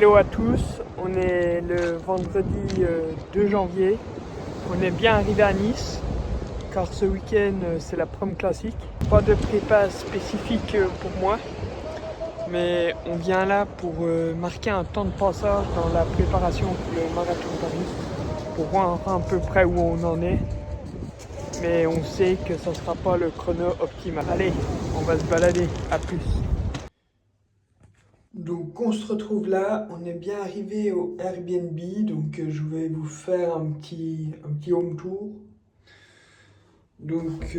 Hello à tous, on est le vendredi 2 janvier, on est bien arrivé à Nice car ce week-end c'est la prom classique. Pas de prépa spécifique pour moi, mais on vient là pour marquer un temps de passage dans la préparation pour le marathon de Paris, pour voir à peu près où on en est, mais on sait que ça ne sera pas le chrono optimal. Allez, on va se balader, à plus. Donc on se retrouve là, on est bien arrivé au Airbnb, donc je vais vous faire un petit home tour. Donc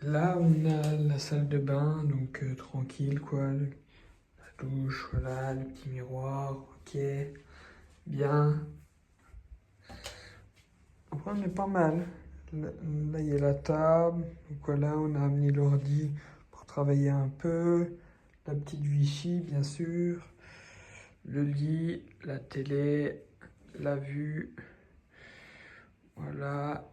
là on a la salle de bain, donc tranquille quoi, la douche, voilà, le petit miroir, ok, bien. Après on est pas mal. Là il y a la table, donc voilà, on a amené l'ordi pour travailler un peu, la petite Vichy bien sûr. Le lit, la télé, la vue, voilà.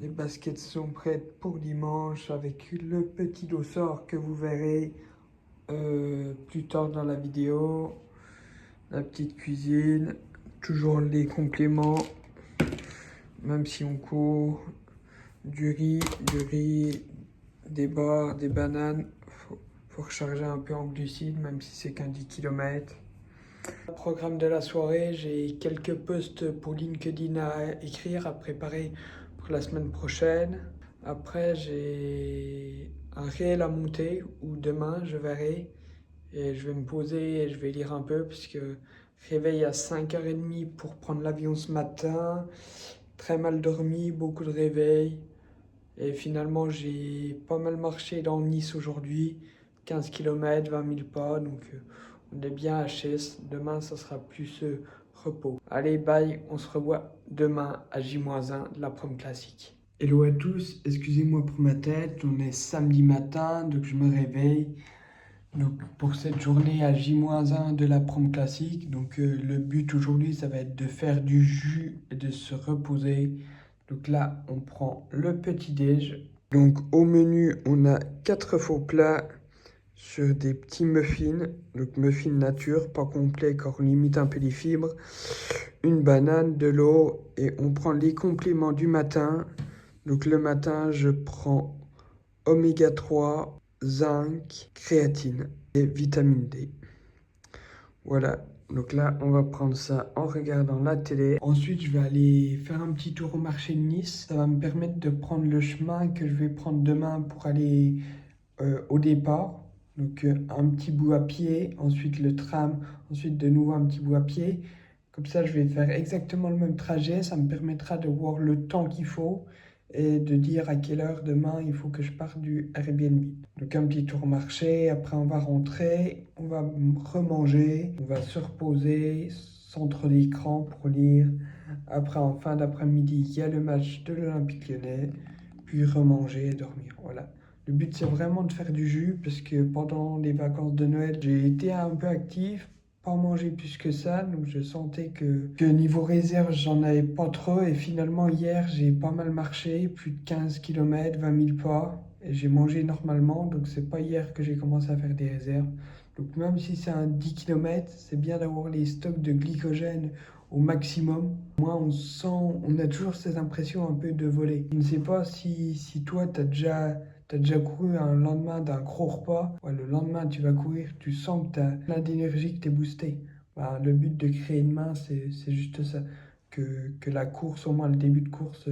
Les baskets sont prêtes pour dimanche avec le petit dossard que vous verrez plus tard dans la vidéo. La petite cuisine, toujours les compléments, même si on court. Du riz, des bars, des bananes. Faut recharger un peu en glucides, même si c'est qu'un 10 km. Programme de la soirée, j'ai quelques posts pour LinkedIn à écrire, à préparer pour la semaine prochaine. Après, j'ai un réel à monter où demain je verrai et je vais me poser et je vais lire un peu puisque réveil à 5h30 pour prendre l'avion ce matin, très mal dormi, beaucoup de réveil et finalement j'ai pas mal marché dans Nice aujourd'hui, 15 km, 20 000 pas donc on est bien HS. Demain, ça sera plus repos. Allez, bye. On se revoit demain à J-1 de la prom classique. Hello à tous. Excusez-moi pour ma tête. On est samedi matin, donc je me réveille. Donc pour cette journée à J-1 de la prom classique. Donc le but aujourd'hui, ça va être de faire du jus et de se reposer. Donc là, on prend le petit déj. Donc au menu, on a 4 faux plats sur des petits muffins, donc muffins nature, pas complet car on limite un peu les fibres, une banane, de l'eau et on prend les compléments du matin. Donc le matin, je prends oméga 3, zinc, créatine et vitamine D. Voilà, donc là, on va prendre ça en regardant la télé. Ensuite, je vais aller faire un petit tour au marché de Nice. Ça va me permettre de prendre le chemin que je vais prendre demain pour aller au départ. Donc un petit bout à pied, ensuite le tram, ensuite de nouveau un petit bout à pied. Comme ça, je vais faire exactement le même trajet. Ça me permettra de voir le temps qu'il faut et de dire à quelle heure demain il faut que je parte du Airbnb. Donc un petit tour marché, après on va rentrer, on va remanger, on va se reposer, centre d'écran pour lire. Après en fin d'après-midi, il y a le match de l'Olympique Lyonnais, puis remanger et dormir. Voilà. Le but, c'est vraiment de faire du jus parce que pendant les vacances de Noël, j'ai été un peu actif, pas mangé plus que ça. Donc, je sentais que niveau réserve, j'en avais pas trop. Et finalement, hier, j'ai pas mal marché, plus de 15 km, 20 000 pas. Et j'ai mangé normalement. Donc, c'est pas hier que j'ai commencé à faire des réserves. Donc, même si c'est un 10 km, c'est bien d'avoir les stocks de glycogène au maximum. Moi, on a toujours cette impression un peu de voler. Je ne sais pas si toi, T'as déjà couru un lendemain d'un gros repas, ouais, le lendemain tu vas courir, tu sens que tu as plein d'énergie, que tu es boosté. Bah, le but de créer une main, c'est juste ça, que la course, au moins le début de course,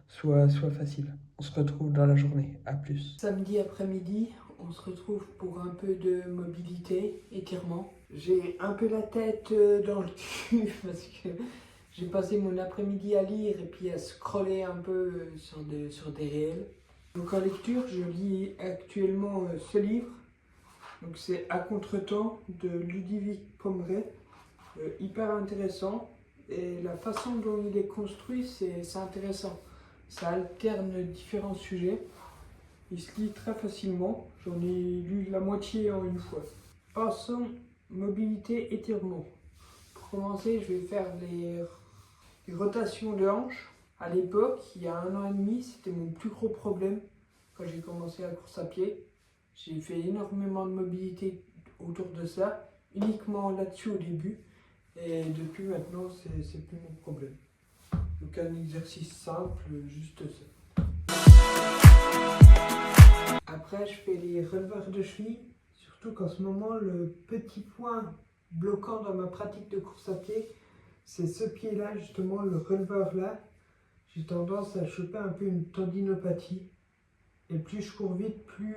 soit facile. On se retrouve dans la journée, à plus. Samedi après-midi, on se retrouve pour un peu de mobilité, étirement. J'ai un peu la tête dans le cul parce que j'ai passé mon après-midi à lire et puis à scroller un peu sur des réels. Donc en lecture, je lis actuellement ce livre. Donc c'est À contretemps de Ludovic Pomeray. Hyper intéressant. Et la façon dont il est construit, c'est intéressant. Ça alterne différents sujets. Il se lit très facilement. J'en ai lu la moitié en une fois. Passons mobilité étirement. Pour commencer, je vais faire les rotations de hanches. À l'époque, il y a 1 an et demi, c'était mon plus gros problème quand j'ai commencé la course à pied. J'ai fait énormément de mobilité autour de ça, uniquement là-dessus au début. Et depuis maintenant, c'est plus mon problème. Donc un exercice simple, juste ça. Après, je fais les releveurs de cheville, surtout qu'en ce moment, le petit point bloquant dans ma pratique de course à pied, c'est ce pied-là, justement, le releveur là. J'ai tendance à choper un peu une tendinopathie. Et plus je cours vite, plus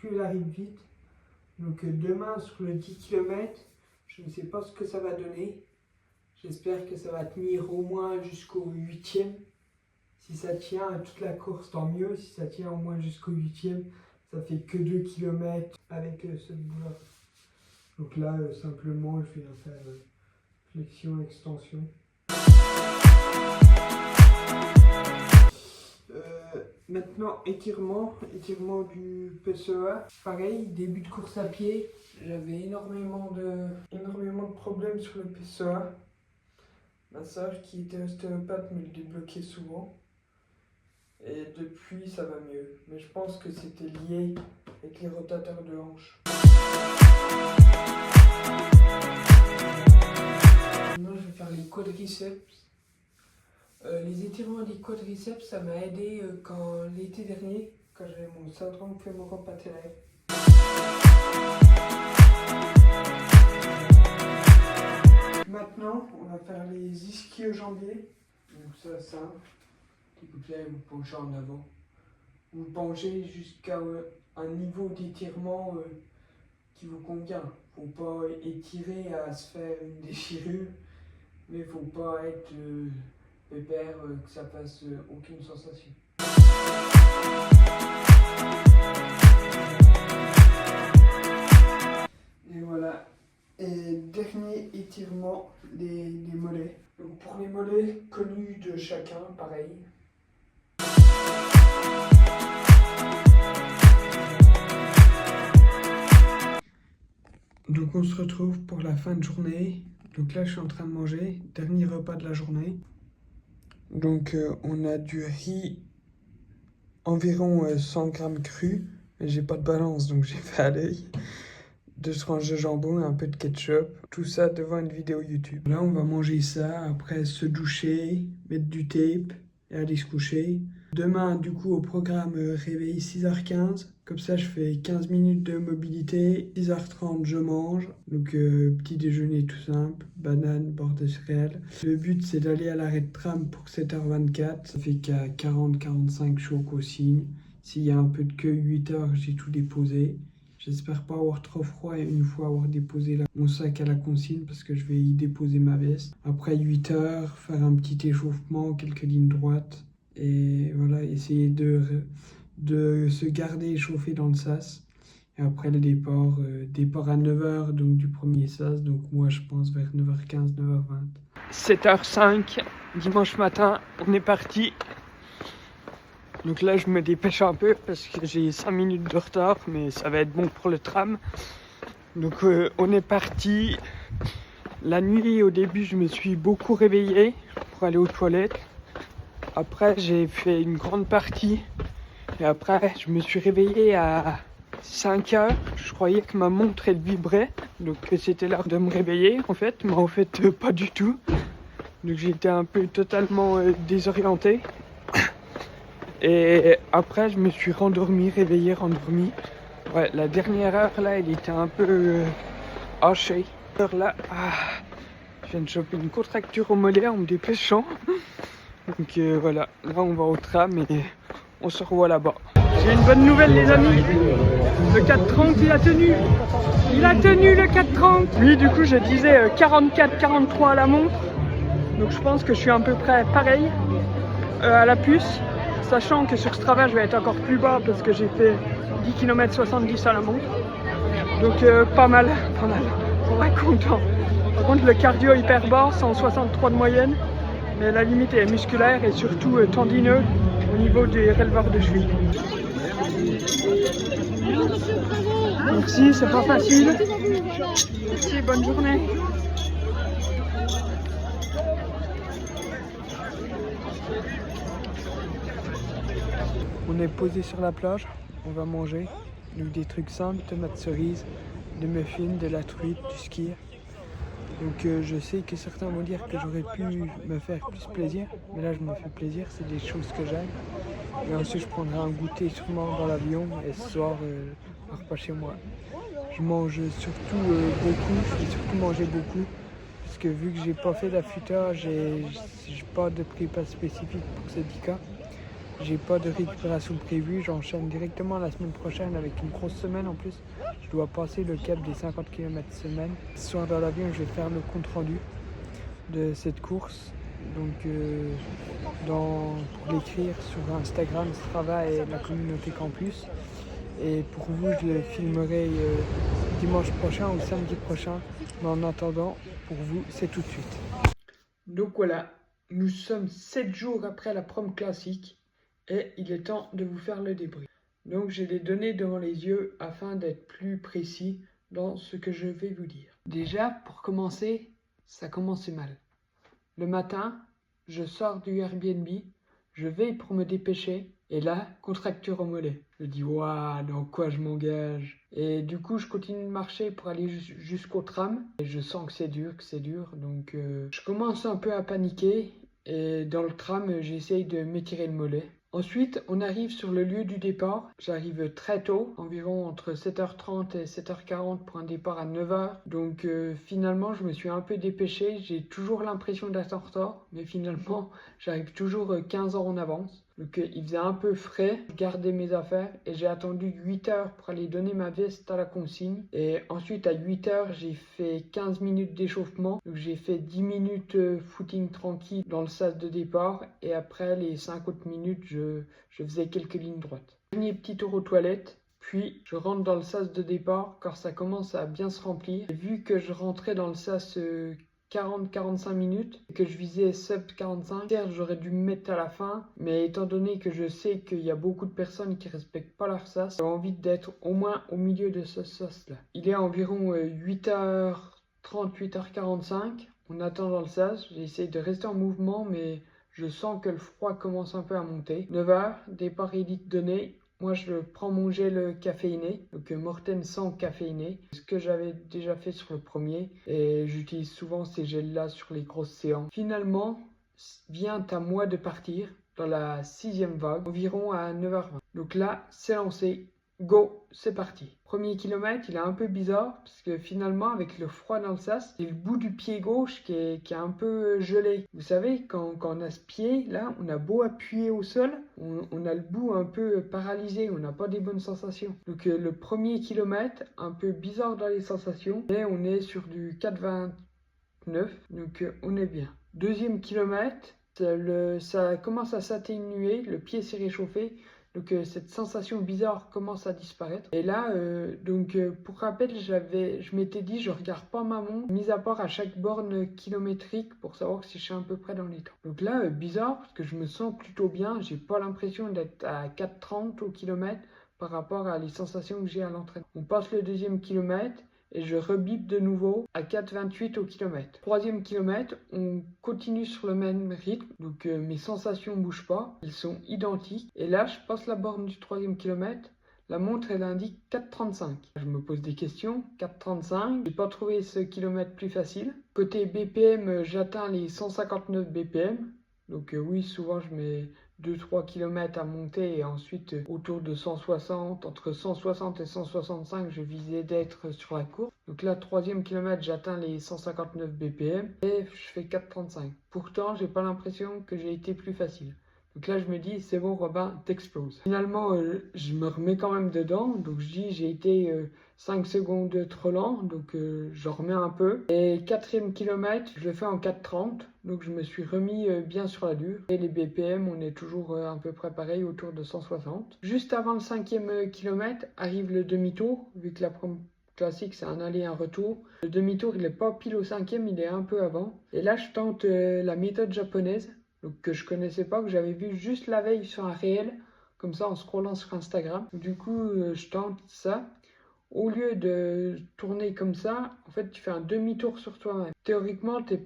elle arrive vite. Donc demain, sur le 10 km, je ne sais pas ce que ça va donner. J'espère que ça va tenir au moins jusqu'au 8e. Si ça tient à toute la course, tant mieux. Si ça tient au moins jusqu'au 8e, ça fait que 2 km avec ce bout-là. Donc là, simplement, je viens faire flexion, extension. Maintenant, étirement du PCA. Pareil, début de course à pied, j'avais énormément de problèmes sur le PCA. Ma sœur qui était ostéopathe me le débloquait souvent. Et depuis, ça va mieux. Mais je pense que c'était lié avec les rotateurs de hanches. Maintenant, je vais faire les quadriceps. Les étirements des quadriceps, ça m'a aidé quand l'été dernier, quand j'avais mon syndrome fémoro-patellaire. Maintenant, on va faire les ischio-jambiers. Donc ça, simple. S'il vous plaît, vous penchez en avant. Vous penchez jusqu'à un niveau d'étirement qui vous convient. Faut pas étirer à se faire une déchirure, mais faut pas être pépère, que ça fasse aucune sensation. Et voilà. Et dernier étirement, les mollets. Donc pour les mollets, connus de chacun, pareil. Donc on se retrouve pour la fin de journée. Donc là je suis en train de manger, dernier repas de la journée. Donc on a du riz, environ 100 grammes cru, mais j'ai pas de balance donc j'ai fait à l'œil. 2 tranches de jambon et un peu de ketchup, tout ça devant une vidéo YouTube. Là on va manger ça, après se doucher, mettre du tape et aller se coucher. Demain du coup au programme réveil 6h15, comme ça je fais 15 minutes de mobilité, 6h30 je mange, donc petit déjeuner tout simple, banane, beurre de céréales. Le but c'est d'aller à l'arrêt de tram pour 7h24, ça fait qu'à 40-45 je suis au consigne. S'il y a un peu de queue, 8h j'ai tout déposé. J'espère pas avoir trop froid et une fois avoir déposé mon sac à la consigne parce que je vais y déposer ma veste. Après 8h, faire un petit échauffement, quelques lignes droites. Et voilà, essayer de se garder échauffé dans le sas. Et après le départ à 9h, donc du premier sas. Donc moi je pense vers 9h15, 9h20. 7h05, dimanche matin, on est parti. Donc là je me dépêche un peu parce que j'ai 5 minutes de retard, mais ça va être bon pour le tram. Donc on est parti. La nuit au début je me suis beaucoup réveillé pour aller aux toilettes. Après j'ai fait une grande partie. Et après je me suis réveillé à 5h. Je croyais que ma montre elle vibrait. Donc c'était l'heure de me réveiller en fait. Mais en fait pas du tout. Donc j'étais un peu totalement désorienté. Et après, je me suis rendormi, réveillé, rendormi. Ouais, la dernière heure, là, elle était un peu hachée. Là, je viens de choper une contracture au mollet en me dépêchant. Donc voilà, là, on va au tram et on se revoit là-bas. J'ai une bonne nouvelle, les amis. Le 4,30, il a tenu. Il a tenu le 4,30. Oui, du coup, je disais 44-43 à la montre. Donc je pense que je suis à peu près pareil à la puce. Sachant que sur Strava je vais être encore plus bas parce que j'ai fait 10 km 70 à la montre. Donc pas mal. On va être content. Par contre le cardio hyper bas, 163 de moyenne. Mais la limite est musculaire et surtout tendineux au niveau des releveurs de cheville. Merci, c'est pas facile. Merci, bonne journée. On est posé sur la plage, on va manger. Donc des trucs simples, tomates cerises, des muffins, de la truite, du ski. Donc je sais que certains vont dire que j'aurais pu me faire plus plaisir, mais là je me fais plaisir, c'est des choses que j'aime. Et ensuite je prendrai un goûter sûrement dans l'avion et ce soir un repas chez moi. Je mange surtout beaucoup, je vais surtout manger beaucoup, parce que vu que j'ai pas fait d'affûtage et j'ai pas de prépa spécifique pour ce 10K, j'ai pas de récupération prévue, j'enchaîne directement la semaine prochaine avec une grosse semaine en plus. Je dois passer le cap des 50 km semaine. Ce soir dans l'avion, je vais faire le compte rendu de cette course. Donc pour l'écrire sur Instagram, Strava et la communauté campus. Et pour vous, je le filmerai dimanche prochain ou samedi prochain. Mais en attendant, pour vous, c'est tout de suite. Donc voilà, nous sommes 7 jours après la prom classique et il est temps de vous faire le débrief. Donc j'ai les données devant les yeux afin d'être plus précis dans ce que je vais vous dire. Déjà, pour commencer, ça commençait mal. Le matin, je sors du Airbnb, je vais pour me dépêcher et là, contracture au mollet. Je dis, waouh, dans quoi je m'engage? Et du coup, je continue de marcher pour aller jusqu'au tram. Et je sens que c'est dur. Donc, je commence un peu à paniquer. Et dans le tram, j'essaye de m'étirer le mollet. Ensuite, on arrive sur le lieu du départ. J'arrive très tôt, environ entre 7h30 et 7h40 pour un départ à 9h. Donc finalement, je me suis un peu dépêché. J'ai toujours l'impression d'être en retard, mais finalement, j'arrive toujours 15 heures en avance. Donc il faisait un peu frais, je gardais mes affaires et j'ai attendu 8 heures pour aller donner ma veste à la consigne. Et ensuite à 8 heures, j'ai fait 15 minutes d'échauffement. Donc j'ai fait 10 minutes footing tranquille dans le sas de départ et après les 5 autres minutes, je faisais quelques lignes droites. Dernier petit tour aux toilettes. Puis je rentre dans le sas de départ car ça commence à bien se remplir. Et vu que je rentrais dans le sas 40-45 minutes et que je visais sub 45, certes j'aurais dû me mettre à la fin, mais étant donné que je sais qu'il y a beaucoup de personnes qui respectent pas leur sas, j'ai envie d'être au moins au milieu de ce sas là. Il est environ 8h30, 8h45, on attend dans le sas, j'essaie de rester en mouvement mais je sens que le froid commence un peu à monter. 9h, départ élite donné. Moi, je prends mon gel caféiné, donc Morten sans caféiné, ce que j'avais déjà fait sur le premier, et j'utilise souvent ces gels-là sur les grosses séances. Finalement, vient à moi de partir dans la 6e vague, environ à 9h20. Donc là, c'est lancé. Go, c'est parti. Premier kilomètre, il est un peu bizarre parce que finalement, avec le froid dans le sas, c'est le bout du pied gauche qui est un peu gelé. Vous savez, quand on a ce pied, là, on a beau appuyer au sol, on a le bout un peu paralysé, on n'a pas des bonnes sensations. Donc le premier kilomètre, un peu bizarre dans les sensations, mais on est sur du 4,29, donc on est bien. Deuxième kilomètre, ça commence à s'atténuer, le pied s'est réchauffé. Donc cette sensation bizarre commence à disparaître. Et là, pour rappel, je m'étais dit, je regarde pas ma montre, mis à part à chaque borne kilométrique pour savoir si je suis à peu près dans les temps. Donc là, bizarre, parce que je me sens plutôt bien. J'ai pas l'impression d'être à 4,30 au kilomètre par rapport à les sensations que j'ai à l'entraînement. On passe le deuxième kilomètre. Et je rebipe de nouveau à 4,28 au kilomètre. Troisième kilomètre, on continue sur le même rythme, donc mes sensations ne bougent pas, elles sont identiques. Et là, je passe la borne du troisième kilomètre, la montre elle indique 4,35. Je me pose des questions, 4,35, j'ai pas trouvé ce kilomètre plus facile. Côté BPM, j'atteins les 159 BPM, donc oui, souvent je mets 2-3 km à monter et ensuite autour de 160, entre 160 et 165, je visais d'être sur la course. Donc là, troisième kilomètre, j'atteins les 159 BPM et je fais 4,35. Pourtant, j'ai pas l'impression que j'ai été plus facile. Donc là, je me dis, c'est bon, Robin, t'exploses. Finalement, je me remets quand même dedans. Donc je dis, j'ai été 5 secondes trop lent. Donc je remets un peu. Et quatrième kilomètre, je le fais en 4,30. Donc je me suis remis bien sur la dure. Et les BPM, on est toujours à peu près pareil, autour de 160. Juste avant le cinquième kilomètre, arrive le demi-tour. Vu que la classique, c'est un aller et un retour. Le demi-tour, il n'est pas pile au cinquième, il est un peu avant. Et là, je tente la méthode japonaise. Donc, que je connaissais pas, que j'avais vu juste la veille sur un réel, comme ça en scrollant sur Instagram. Du coup, je tente ça. Au lieu de tourner comme ça, en fait, tu fais un demi-tour sur toi-même. Théoriquement, tes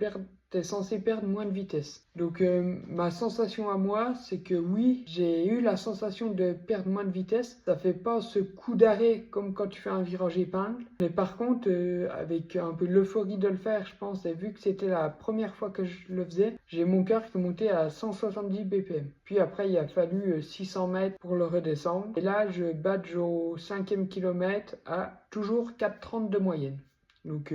tu es censé perdre moins de vitesse. Donc ma sensation à moi, c'est que oui, j'ai eu la sensation de perdre moins de vitesse. Ça fait pas ce coup d'arrêt comme quand tu fais un virage épingle. Mais par contre, avec un peu l'euphorie de le faire, je pense, et vu que c'était la première fois que je le faisais, j'ai mon cœur qui montait à 170 BPM. Puis après, il a fallu 600 mètres pour le redescendre. Et là, je badge au 5e kilomètre à toujours 4,30 de moyenne. Donc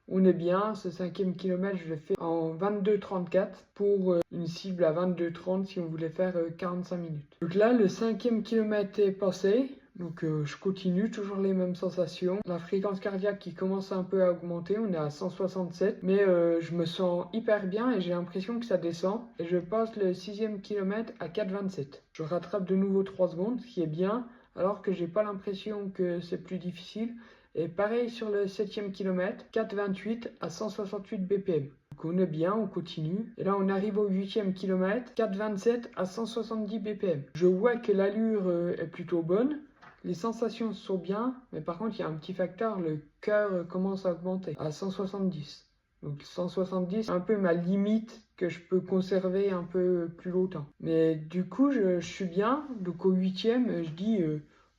on est bien, ce 5e kilomètre, je le fais en 22,34 pour une cible à 22,30 si on voulait faire 45 minutes. Donc là, le 5e kilomètre est passé, donc je continue, toujours les mêmes sensations. La fréquence cardiaque qui commence un peu à augmenter, on est à 167, mais je me sens hyper bien et j'ai l'impression que ça descend. Et je passe le 6e kilomètre à 4,27. Je rattrape de nouveau 3 secondes, ce qui est bien, alors que j'ai pas l'impression que c'est plus difficile. Et pareil sur le 7e kilomètre, 4,28 à 168 BPM. Donc on est bien, on continue. Et là on arrive au 8e kilomètre, 4,27 à 170 BPM. Je vois que l'allure est plutôt bonne, les sensations sont bien, mais par contre il y a un petit facteur, le cœur commence à augmenter à 170. Donc 170, c'est un peu ma limite que je peux conserver un peu plus longtemps. Mais du coup je suis bien, donc au 8e je dis...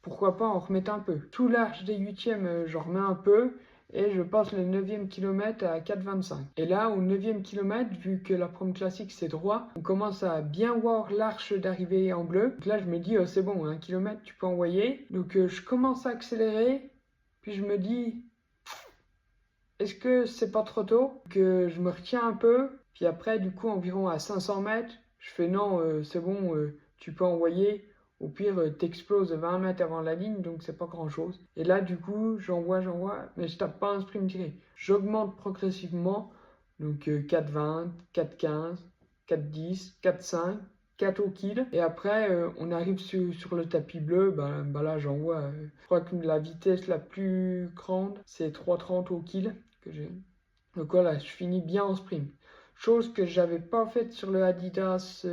pourquoi pas en remettre un peu. Tout l'arche des 8e, j'en remets un peu et je passe le 9e kilomètre à 4,25. Et là, au 9e kilomètre, vu que la prom classique c'est droit, on commence à bien voir l'arche d'arrivée en bleu. Donc là, je me dis, c'est bon, 1 kilomètre, tu peux envoyer. Donc je commence à accélérer, puis je me dis, est-ce que c'est pas trop tôt? Que je me retiens un peu, puis après, du coup, environ à 500 mètres, je fais non, c'est bon, tu peux envoyer. Au pire, t'exploses 20 mètres avant la ligne, donc c'est pas grand chose. Et là, du coup, j'envoie, mais je tape pas un sprint tiré. J'augmente progressivement, donc 4,20, 4,15, 4,10, 4,5, 4 au kill. Et après, on arrive sur le tapis bleu, bah là, j'envoie. Je crois que la vitesse la plus grande, c'est 3,30 au kill que j'ai. Donc voilà, je finis bien en sprint. Chose que j'avais pas faite sur le Adidas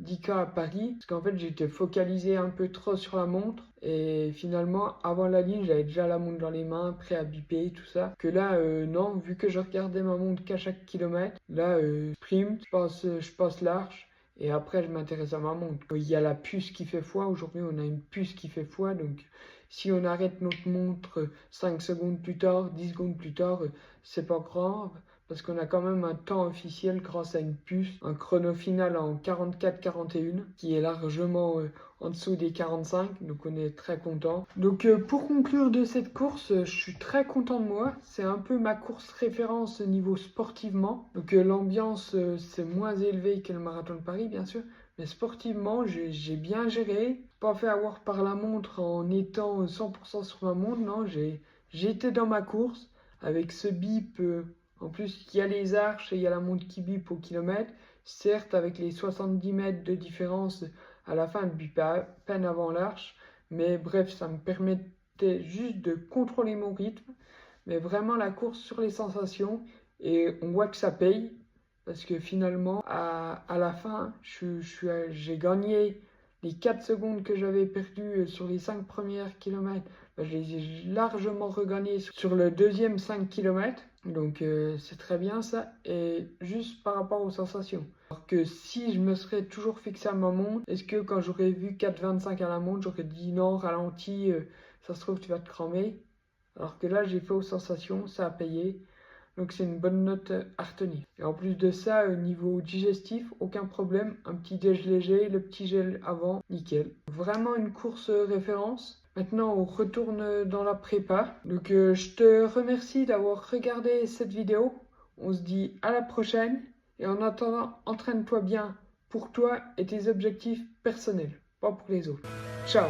10K à Paris, parce qu'en fait j'étais focalisé un peu trop sur la montre et finalement avant la ligne j'avais déjà la montre dans les mains, prêt à biper tout ça. Que là non, vu que je regardais ma montre qu'à chaque kilomètre, là sprint, je passe l'arche. Et après, je m'intéresse à ma montre. Il y a la puce qui fait foi. Aujourd'hui, on a une puce qui fait foi. Donc, si on arrête notre montre 5 secondes plus tard, 10 secondes plus tard, c'est pas grave. Parce qu'on a quand même un temps officiel grâce à une puce, un chrono final en 44-41, qui est largement en dessous des 45, donc on est très content. Donc pour conclure de cette course, je suis très content de moi. C'est un peu ma course référence au niveau sportivement. Donc l'ambiance, c'est moins élevé que le marathon de Paris, bien sûr. Mais sportivement, j'ai bien géré. Pas fait avoir par la montre en étant 100% sur ma montre, non. J'ai été dans ma course avec ce bip... En plus, il y a les arches et il y a la montre qui bip au kilomètre. Certes, avec les 70 mètres de différence à la fin, elle bip à peine avant l'arche. Mais bref, ça me permettait juste de contrôler mon rythme. Mais vraiment, la course sur les sensations. Et on voit que ça paye. Parce que finalement, à la fin, j'ai gagné les 4 secondes que j'avais perdues sur les 5 premières kilomètres. Je les ai largement regagnés sur le deuxième 5 km. Donc c'est très bien ça. Et juste par rapport aux sensations. Alors que si je me serais toujours fixé à ma montre, est-ce que quand j'aurais vu 4,25 à la montre, j'aurais dit non, ralentis, ça se trouve tu vas te cramer. Alors que là j'ai fait aux sensations, ça a payé. Donc c'est une bonne note à retenir. Et en plus de ça, au niveau digestif, aucun problème. Un petit déj léger, le petit gel avant, nickel. Vraiment une course référence. Maintenant, on retourne dans la prépa. Donc je te remercie d'avoir regardé cette vidéo. On se dit à la prochaine. Et en attendant, entraîne-toi bien pour toi et tes objectifs personnels, pas pour les autres. Ciao!